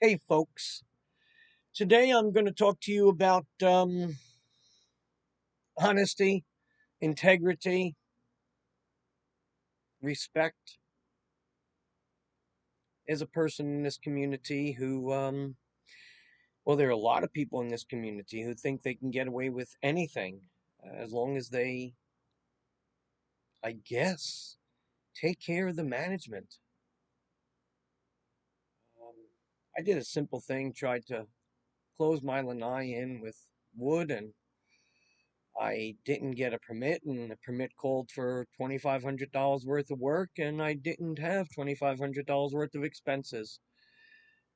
Hey, folks. Today I'm going to talk to you about honesty, integrity, respect. As a person in this community who, well, there are a lot of people in this community who think they can get away with anything as long as they, I guess, take care of the management. Um, I did a simple thing, tried to close my lanai in with wood, and I didn't get a permit, and the permit called for $2,500 worth of work, and I didn't have $2,500 worth of expenses.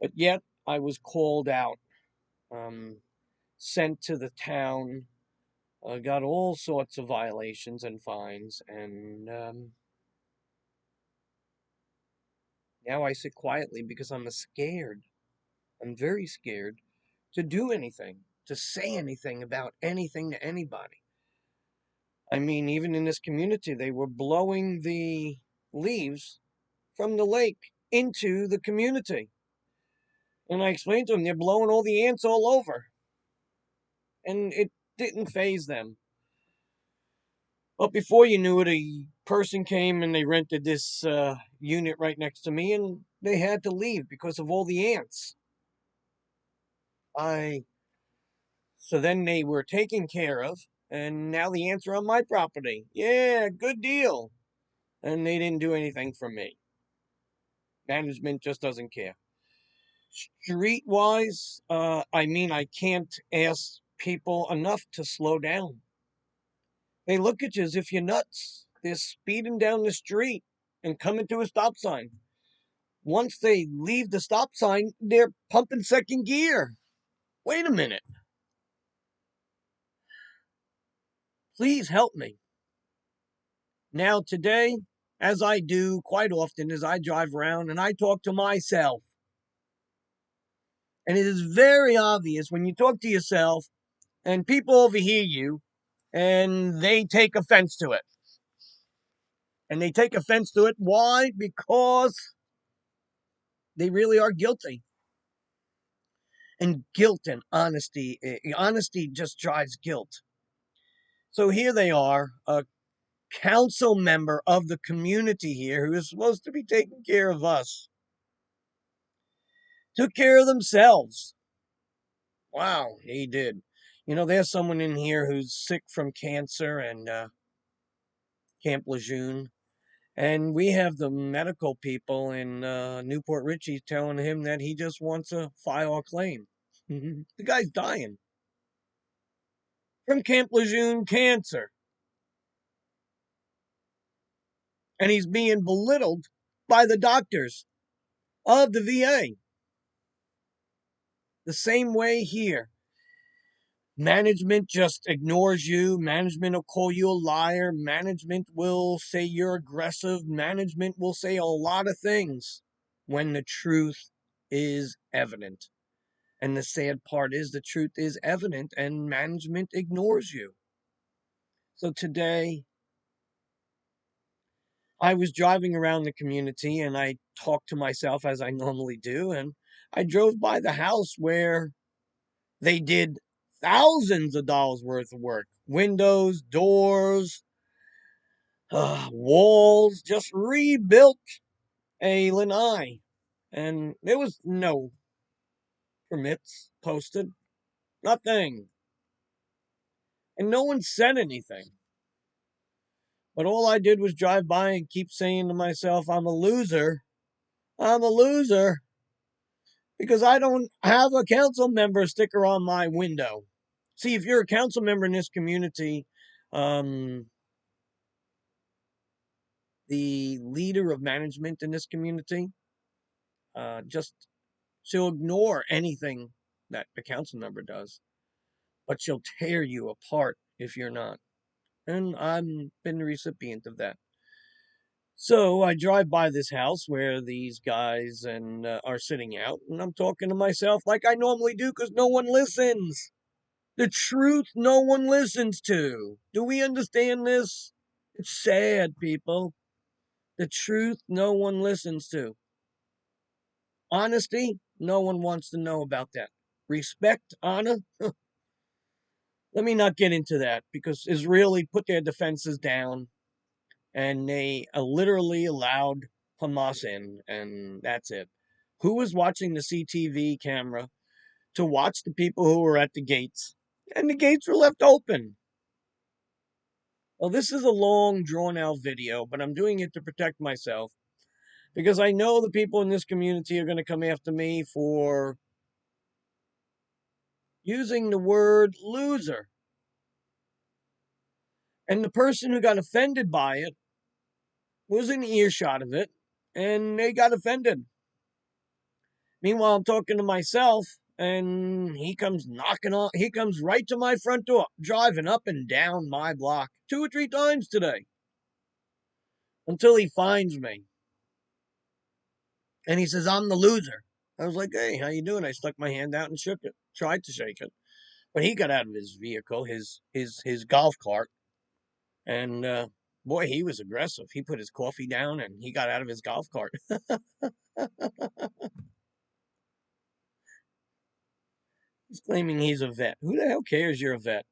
But yet, I was called out, um, sent to the town, got all sorts of violations and fines, and now I sit quietly because I'm scared. I'm very scared to do anything, to say anything about anything to anybody. I mean, even in this community, they were blowing the leaves from the lake into the community. And I explained to them, they're blowing all the ants all over. And it didn't faze them. But before you knew it, a person came and they rented this unit right next to me, and they had to leave because of all the ants. I So then they were taken care of, and now the ants are on my property. Yeah, good deal. And they didn't do anything for me. Management just doesn't care. Streetwise, I mean, I can't ask people enough to slow down. They look at you as if you're nuts. They're speeding down the street and coming to a stop sign. Once they leave the stop sign, they're pumping second gear. Wait a minute. Please help me. Now, today, as I do quite often, as I drive around and I talk to myself, and it is very obvious when you talk to yourself and people overhear you and they take offense to it. And they take offense to it. Why? Because they really are guilty. And guilt and honesty just drives guilt. So here they are, a council member of the community here who is supposed to be taking care of us, took care of themselves. Wow, he did. There's someone in here who's sick from cancer and Camp Lejeune. And we have the medical people in Newport Richie telling him that he just wants to file a claim. The guy's dying from Camp Lejeune cancer. And he's being belittled by the doctors of the VA. The same way here. Management just ignores you. Management will call you a liar. Management will say you're aggressive. Management will say a lot of things when the truth is evident. And the sad part is the truth is evident and management ignores you. So today, I was driving around the community and I talked to myself as I normally do. And I drove by the house where they did thousands of dollars worth of work, windows, doors, walls, just rebuilt a lanai. And there was no permits posted, nothing. And no one said anything. But all I did was drive by and keep saying to myself, I'm a loser. I'm a loser because I don't have a council member sticker on my window. See, if you're a council member in this community, um, the leader of management in this community, just she'll ignore anything that the council member does, but she'll tear you apart if you're not. And I've been the recipient of that. So I drive by this house where these guys and are sitting out, and I'm talking to myself like I normally do because no one listens. The truth no one listens to. Do we understand this? It's sad, people. The truth no one listens to. Honesty, no one wants to know about that. Respect, honor, let me not get into that because Israeli put their defenses down and they literally allowed Hamas in, and that's it. Who was watching the CTV camera to watch the people who were at the gates? And the gates were left open. Well, this is a long, drawn out video, but I'm doing it to protect myself because I know the people in this community are going to come after me for using the word loser. And the person who got offended by it was in earshot of it, and they got offended. Meanwhile, I'm talking to myself, and he comes right to my front door, driving up and down my block 2 or 3 times today until he finds me. And he says, I'm the loser. I was like, hey, how you doing? I stuck my hand out and shook it, tried to shake it. But he got out of his vehicle, his golf cart, and boy, he was aggressive. He put his coffee down and he got out of his golf cart. He's claiming he's a vet. Who the hell cares you're a vet?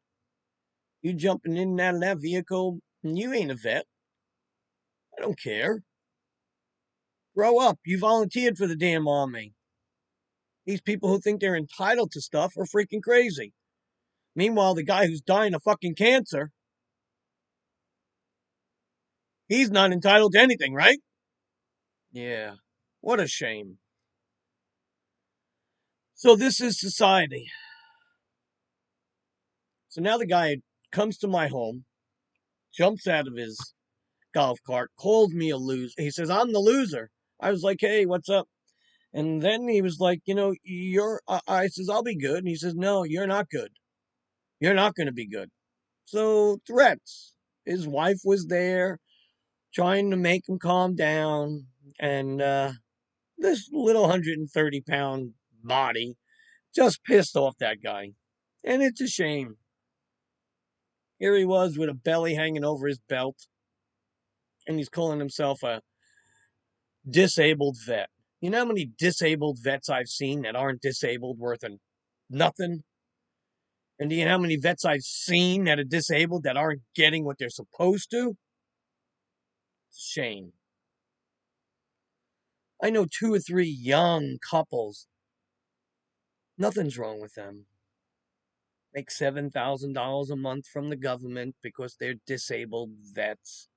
You jumping in and out of that vehicle, and you ain't a vet. I don't care. Grow up. You volunteered for the damn army. These people who think they're entitled to stuff are freaking crazy. Meanwhile, the guy who's dying of fucking cancer, he's not entitled to anything, right? Yeah. What a shame. So this is society. So now the guy comes to my home, jumps out of his golf cart, calls me a loser. He says, I'm the loser. I was like, hey, what's up? And then he was like, I says, I'll be good. And he says, no, you're not good. You're not going to be good. So threats. His wife was there trying to make him calm down. And this little 130-pound body just pissed off that guy. And it's a shame. Here he was with a belly hanging over his belt. And he's calling himself a disabled vet. You know how many disabled vets I've seen that aren't disabled worth nothing? And do you know how many vets I've seen that are disabled that aren't getting what they're supposed to? It's a shame. I know 2 or 3 young couples. Nothing's wrong with them. Make $7,000 a month from the government because they're disabled vets.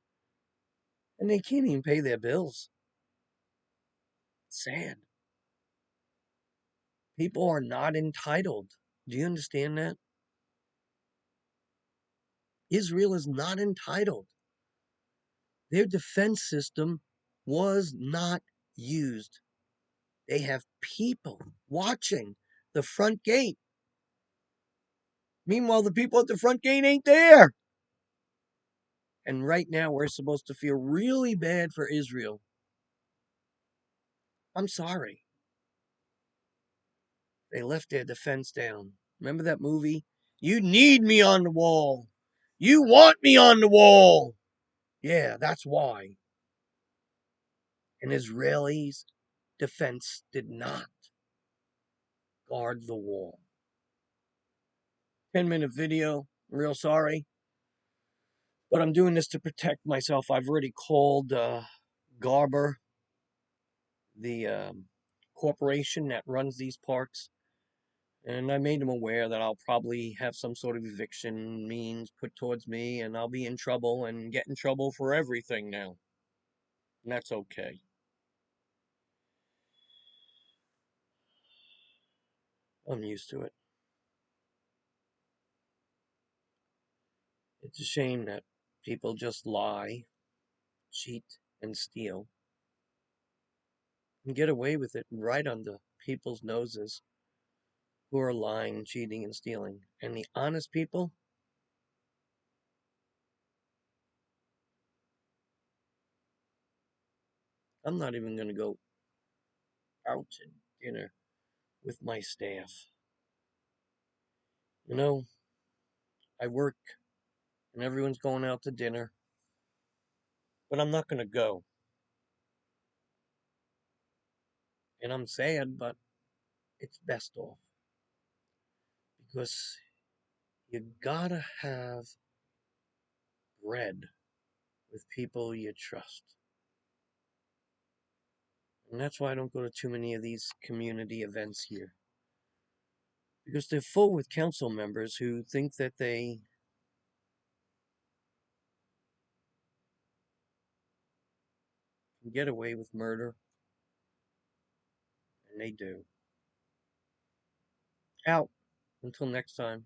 And they can't even pay their bills. It's sad. People are not entitled. Do you understand that? Israel is not entitled. Their defense system was not used. They have people watching the front gate. Meanwhile, the people at the front gate ain't there. And right now, we're supposed to feel really bad for Israel. I'm sorry. They left their defense down. Remember that movie? You need me on the wall. You want me on the wall. Yeah, that's why. And Israelis' defense did not guard the wall. 10-minute video. I'm real sorry. But I'm doing this to protect myself. I've already called Garber, the corporation that runs these parks, and I made them aware that I'll probably have some sort of eviction means put towards me, and I'll be in trouble and get in trouble for everything now. And that's okay. I'm used to it. It's a shame that people just lie, cheat, and steal, and get away with it right under people's noses who are lying, cheating, and stealing. And the honest people, I'm not even going to go out to dinner with my staff. You know, I work and everyone's going out to dinner, but I'm not going to go. And I'm sad, but it's best off because you gotta have bread with people you trust. And that's why I don't go to too many of these community events here. Because they're full with council members who think that they can get away with murder, and they do. Out. Until next time.